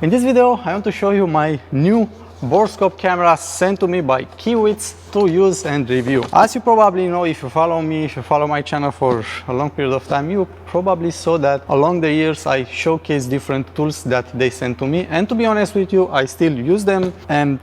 In this video, I want to show you my new Borescope camera sent to me by KAIWEETS to use and review. As you probably know, if you follow me, if you follow my channel for a long period of time, you probably saw that along the years I showcase different tools that they sent to me, and to be honest with you, I still use them and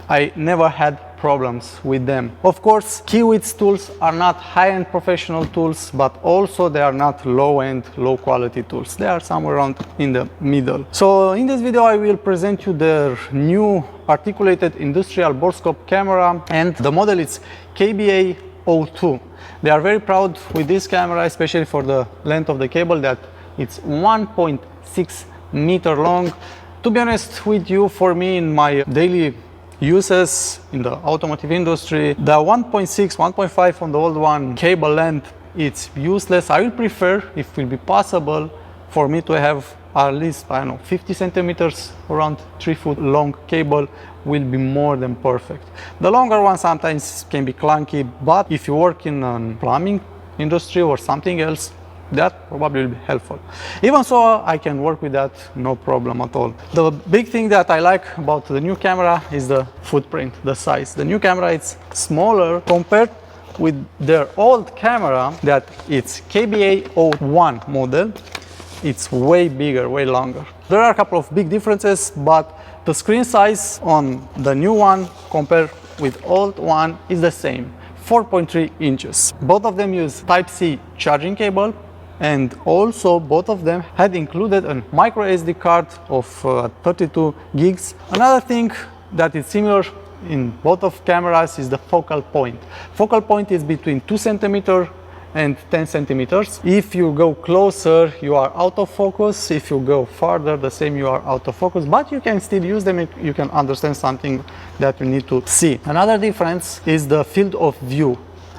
I never had problems with them. Of course, KAIWEETS tools are not high-end professional tools, but also they are not low-end, low-quality tools. They are somewhere around in the middle. So in this video, I will present you their new articulated industrial Borescope camera, and the model is KBA02. They are very proud with this camera, especially for the length of the cable, that it's 1.6 meter long. To be honest with you, for me in my daily uses in the automotive industry, the 1.6, 1.5 on the old one cable length, it's useless. I will prefer, if it will be possible, for me to have at least, I don't know, 50 centimeters, around 3 foot long cable will be more than perfect. The longer one sometimes can be clunky, but if you work in a plumbing industry or something else, that probably will be helpful. Even so, I can work with that, no problem at all. The big thing that I like about the new camera is the footprint, the size. The new camera is smaller compared with their old camera, that it's KBA01 model. It's way bigger, way longer. There are a couple of big differences, but the screen size on the new one compared with old one is the same, 4.3 inches. Both of them use Type-C charging cable, and also both of them had included a micro SD card of 32 gigs. Another thing that is similar in both of cameras is the focal point. Focal point is between 2 centimeters and 10 centimeters. If you go closer, you are out of focus. If you go farther, the same, you are out of focus, but you can still use them if you can understand something that you need to see. Another difference is the field of view.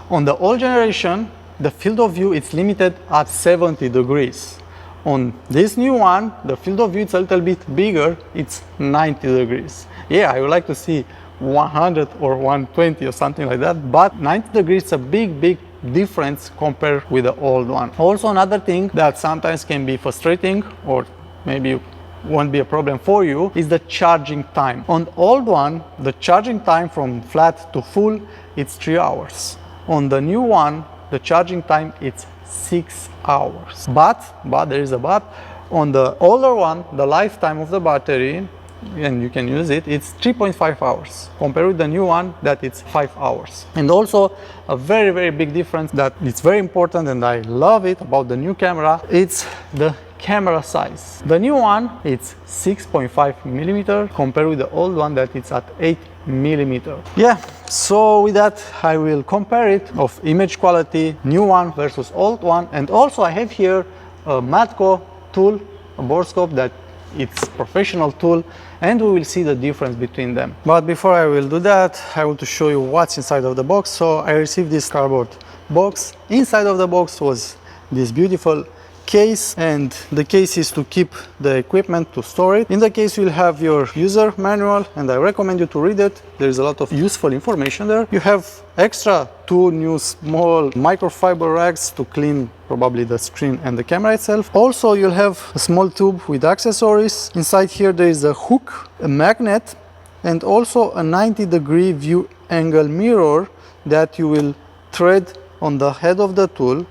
On the old generation, the field of view is limited at 70 degrees. On this new one, the field of view is a little bit bigger, it's 90 degrees. Yeah, I would like to see 100 or 120 or something like that, but 90 degrees is a big difference compared with the old one. Also, another thing that sometimes can be frustrating, or maybe won't be a problem for you, is the charging time. On the old one, the charging time from flat to full, it's 3 hours. On the new one, the charging time it's 6 hours. But there is a but. On the older one, the lifetime of the battery, and you can use it, it's 3.5 hours compared with the new one that it's 5 hours. And also a very big difference that it's very important, and I love it about the new camera, it's the camera size. The new one, it's 6.5 millimeter compared with the old one that it's at 8 millimeter. Yeah, so with that I will compare it of image quality, new one versus old one. And also I have here a Matco tool, a Borescope that it's professional tool, and we will see the difference between them. But before I will do that, I want to show you what's inside of the box. So I received this cardboard box. Inside of the box was this beautiful case, and the case is to keep the equipment, to store it. In the case you'll have your user manual, and I recommend you to read it. There is a lot of useful information there. You have extra 2 new small microfiber rags to clean probably the screen and the camera itself. Also, you'll have a small tube with accessories. Inside here there is a hook, a magnet, and also a 90-degree view angle mirror that you will thread on the head of the tool.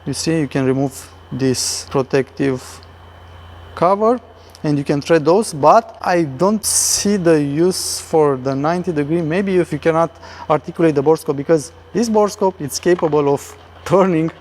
You see, you can remove this protective cover and you can thread those, but I don't see the use for the 90-degree. Maybe if you cannot articulate the Borescope, because this Borescope is capable of turning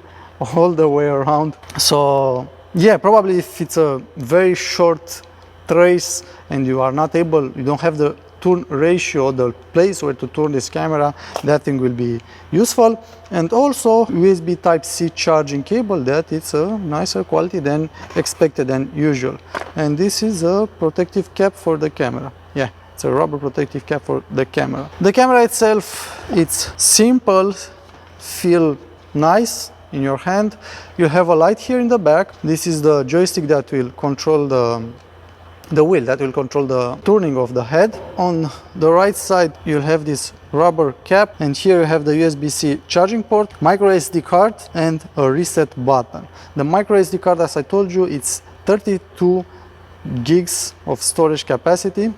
all the way around. So yeah, probably if it's a very short trace and you are not able, you don't have the turn ratio, the place where to turn this camera, that thing will be useful. And also USB Type-C charging cable, that it's a nicer quality than expected and usual. And this is a protective cap for the camera. Yeah, it's a rubber protective cap for the camera. The camera itself, it's simple, feel nice in your hand. You have a light here in the back. This is the joystick that will control the wheel, that will control the turning of the head. On the right side you'll have this rubber cap, and here you have the USB-C charging port, micro SD card, and a reset button. The micro SD card, as I told you, it's 32 gigs of storage capacity.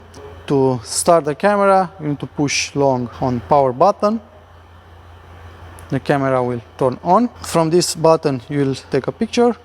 To start the camera, you need to push long on power button. The camera will turn on. From this button, you will take a picture.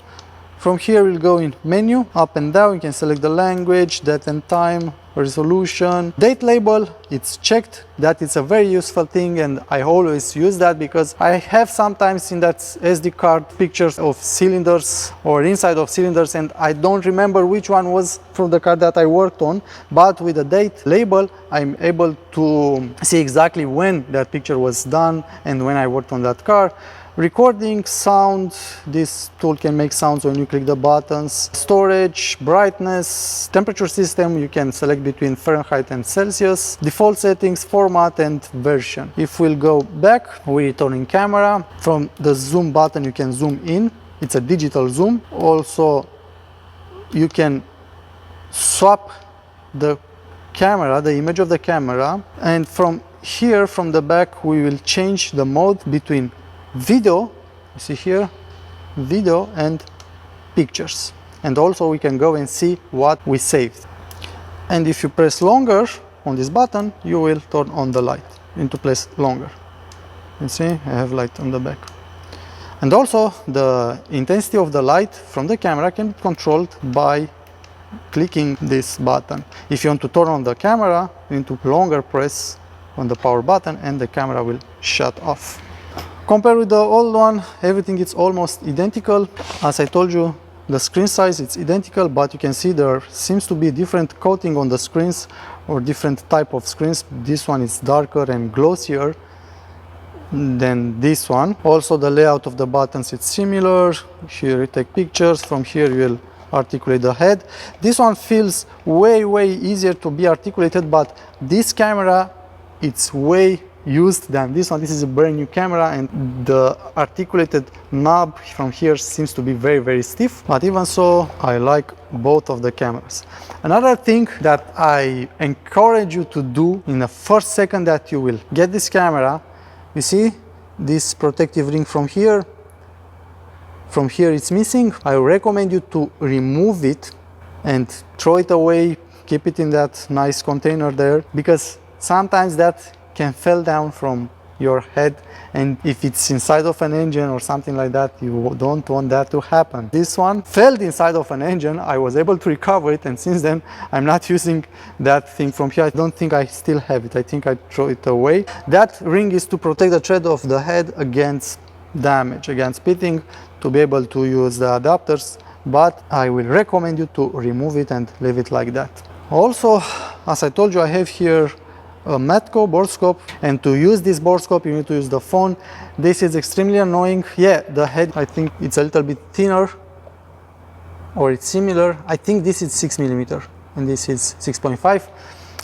From here, we'll go in menu, up and down. You can select the language, date and time, resolution. Date label, it's checked. That is a very useful thing, and I always use that because I have sometimes in that SD card pictures of cylinders or inside of cylinders, and I don't remember which one was from the card that I worked on, but with the date label I'm able to see exactly when that picture was done and when I worked on that car. Recording, sound, this tool can make sounds when you click the buttons. Storage, brightness, temperature system, you can select between Fahrenheit and Celsius. Default settings, format and version. If we'll go back, we return in camera. From the zoom button you can zoom in, it's a digital zoom. Also you can swap the camera, the image of the camera, and from here, from the back, we will change the mode between video, you see here, video and pictures. And also we can go and see what we saved. And if you press longer on this button, you will turn on the light. You need to press longer. You see, I have light on the back. And also the intensity of the light from the camera can be controlled by clicking this button. If you want to turn on the camera, you need to longer press on the power button and the camera will shut off. Compared with the old one, everything is almost identical. As I told you, the screen size is identical, but you can see there seems to be different coating on the screens or different type of screens. This one is darker and glossier than this one. Also the layout of the buttons is similar. Here you take pictures, from here you will articulate the head. This one feels way easier to be articulated, but this camera, it's way used than this one. This is a brand new camera and the articulated knob from here seems to be very stiff, but even so I like both of the cameras. Another thing that I encourage you to do in the first second that you will get this camera, you see this protective ring from here it's missing. I recommend you to remove it and throw it away, keep it in that nice container there, because sometimes that can fall down from your head, and if it's inside of an engine or something like that, you don't want that to happen. This one fell inside of an engine. I was able to recover it, and since then I'm not using that thing from here. I don't think I still have it. I think I throw it away. That ring is to protect the thread of the head against damage, against pitting, to be able to use the adapters, but I will recommend you to remove it and leave it like that. Also, as I told you, I have here a Matco Borescope, and to use this Borescope you need to use the phone. This is extremely annoying. Yeah, the head, I think it's a little bit thinner, or it's similar. I think this is 6mm and this is 6.5.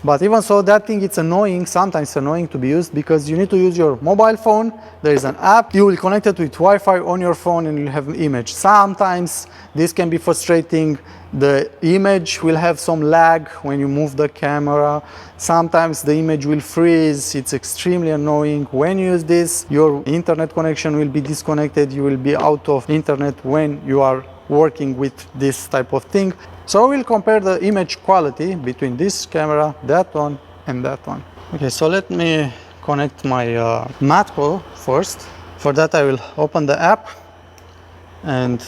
But even so, that thing, it's annoying, sometimes annoying to be used, because you need to use your mobile phone. There is an app, you will connect it with Wi-Fi on your phone and you have an image. Sometimes this can be frustrating. The image will have some lag when you move the camera. Sometimes the image will freeze. It's extremely annoying. When you use this, your internet connection will be disconnected. You will be out of internet when you are working with this type of thing. So we'll compare the image quality between this camera, that one and that one. Okay, so let me connect my Matco first. For that I will open the app and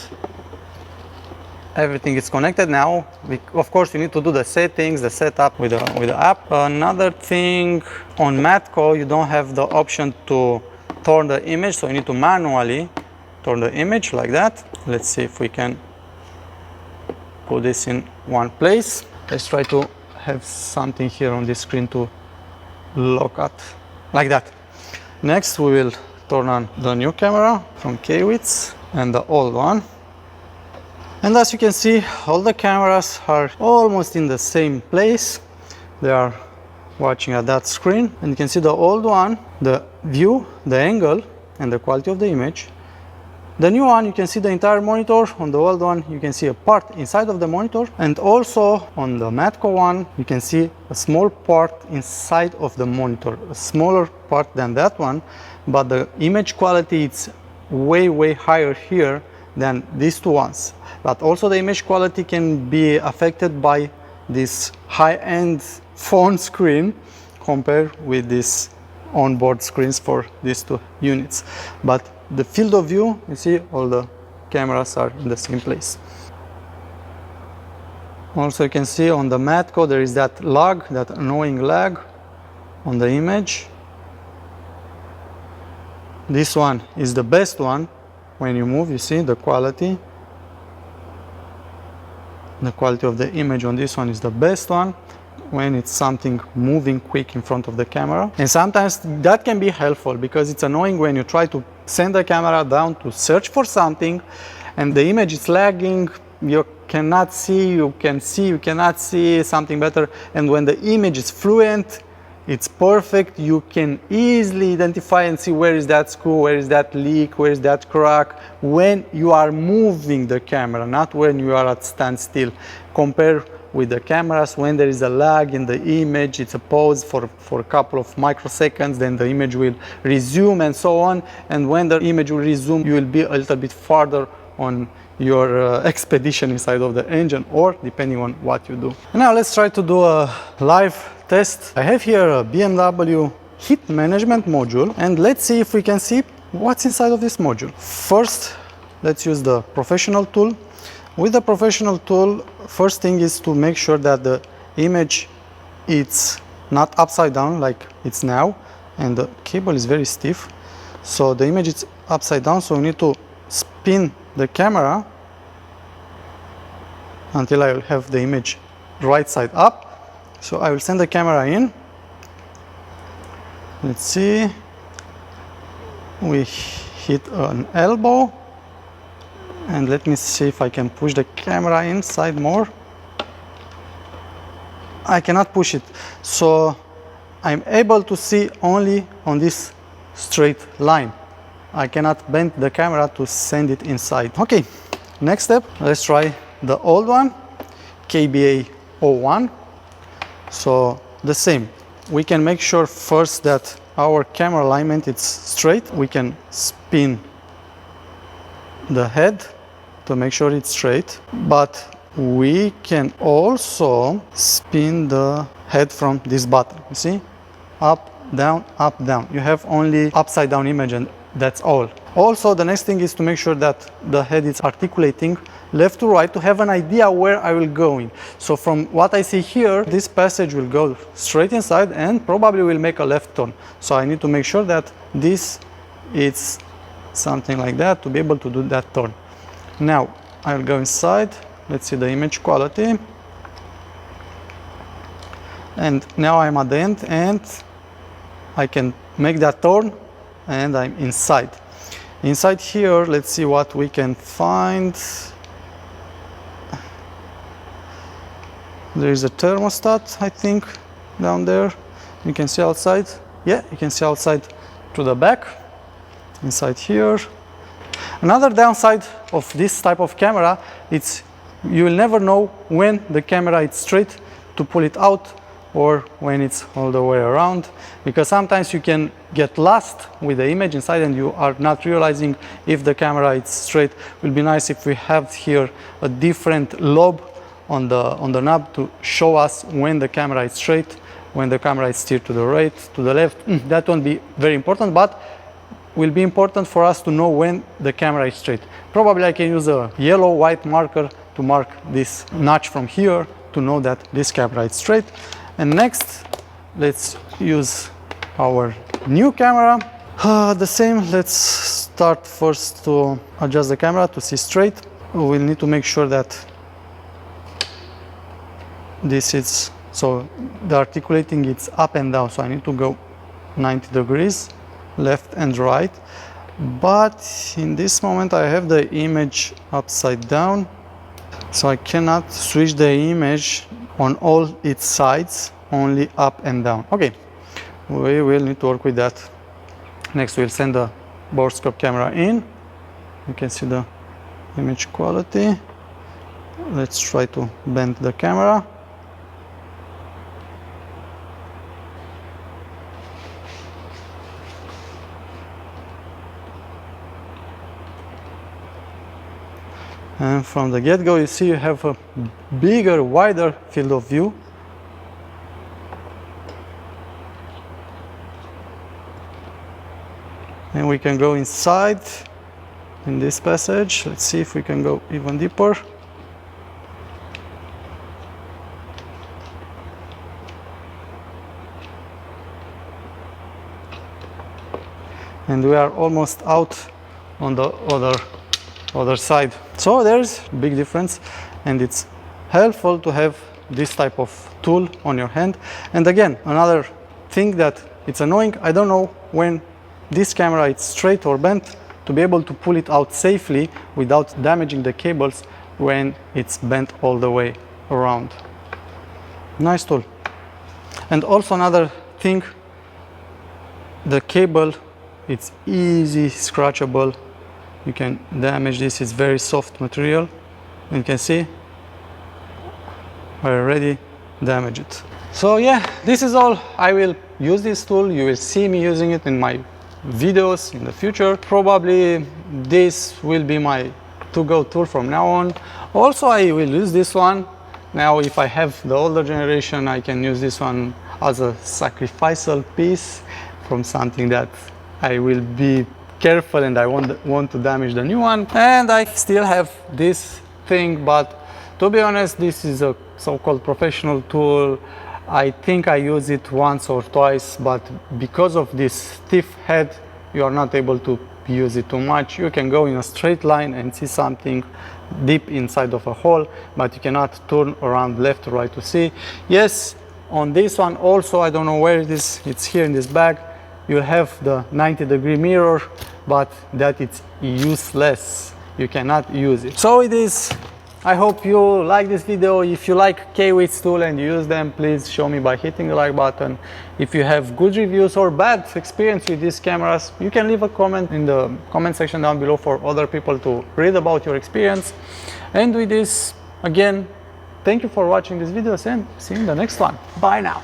everything is connected now. Of course you need to do the settings, the setup with the app. Another thing, on Matco you don't have the option to turn the image, so you need to manually turn the image like that. Let's see if we can put this in one place. Let's try to have something here on this screen to look at, like that. Next we will turn on the new camera from KAIWEETS and the old one. And as you can see, all the cameras are almost in the same place. They are watching at that screen, and you can see the old one, the view, the angle and the quality of the image. The new one, you can see the entire monitor. On the old one, you can see a part inside of the monitor. And also on the Matco one, you can see a small part inside of the monitor, a smaller part than that one, but the image quality is way higher here than these two ones. But also the image quality can be affected by this high-end phone screen compared with this onboard screens for these two units. But the field of view, you see, all the cameras are in the same place. Also, you can see on the Matco there is that lag, that annoying lag on the image. This one is the best one. When you move, you see the quality. The quality of the image on this one is the best one when it's something moving quick in front of the camera. And sometimes that can be helpful because it's annoying when you try to send the camera down to search for something and the image is lagging, you cannot see, you can see, you cannot see something better. And when the image is fluent, it's perfect, you can easily identify and see where is that screw, where is that leak, where is that crack, when you are moving the camera, not when you are at standstill. Compare with the cameras, when there is a lag in the image, it's a pause for a couple of microseconds, then the image will resume and so on. And when the image will resume, you will be a little bit farther on your expedition inside of the engine, or depending on what you do. And now let's try to do a live test. I have here a BMW heat management module, and let's see if we can see what's inside of this module. First, let's use the professional tool. With the professional tool, first thing is to make sure that the image is not upside down like it's now, and the cable is very stiff. So the image is upside down, so we need to spin the camera until I will have the image right side up. So I will send the camera in. Let's see. We hit an elbow. And let me see if I can push the camera inside more. I cannot push it. So I'm able to see only on this straight line. I cannot bend the camera to send it inside. Okay, next step, let's try the old one, KBA01. So the same, we can make sure first that our camera alignment is straight. We can spin the head to make sure it's straight, but we can also spin the head from this button. You see, up, down, up, down. You have only upside down image, and that's all. Also, the next thing is to make sure that the head is articulating left to right to have an idea where I will go in. So from what I see here, this passage will go straight inside and probably will make a left turn. So I need to make sure that this is something like that to be able to do that turn. Now I'll go inside. Let's see the image quality. And now I'm at the end and I can make that turn and I'm inside. Inside here, let's see what we can find. There is a thermostat, I think, down there. You can see outside. Yeah, you can see outside to the back. Inside here. Another downside of this type of camera, it's you will never know when the camera is straight to pull it out or when it's all the way around, because sometimes you can get lost with the image inside and you are not realizing if the camera is straight. It will be nice if we have here a different lobe on the knob to show us when the camera is straight, when the camera is steered to the right, to the left. That won't be very important, but will be important for us to know when the camera is straight. Probably I can use a yellow white marker to mark this notch from here to know that this camera is straight. And next, let's use our new camera. The same, let's start first to adjust the camera to see straight. We'll need to make sure that this is, so the articulating it's up and down, so I need to go 90 degrees. Left and right, but in this moment I have the image upside down, so I cannot switch the image on all its sides, only up and down. Okay, we will need to work with that. Next we'll send the Borescope camera in. You can see the image quality. Let's try to bend the camera. And from the get-go, you see you have a bigger, wider field of view. And we can go inside in this passage. Let's see if we can go even deeper. And we are almost out on the other side. So there's a big difference, and it's helpful to have this type of tool on your hand. And again, another thing that it's annoying, I don't know when this camera is straight or bent, to be able to pull it out safely without damaging the cables when it's bent all the way around. Nice tool. And also another thing, the cable, it's easy scratchable. You can damage this, it's very soft material. And you can see I already damaged it. So yeah, this is all. I will use this tool. You will see me using it in my videos in the future. Probably this will be my to-go tool from now on. Also, I will use this one. Now, if I have the older generation, I can use this one as a sacrificial piece from something that I will be careful and I won't want to damage the new one. And I still have this thing, but to be honest, this is a so-called professional tool. I think I use it once or twice, but because of this stiff head, you are not able to use it too much. You can go in a straight line and see something deep inside of a hole, but you cannot turn around left or right to see. Yes, on this one also, I don't know where it is, it's here in this bag. You have the 90-degree mirror, but that it's useless. You cannot use it. So it is. I hope you like this video. If you like KAIWEETS tool and you use them, please show me by hitting the like button. If you have good reviews or bad experience with these cameras, you can leave a comment in the comment section down below for other people to read about your experience. And with this, again, thank you for watching these videos and see you in the next one. Bye now.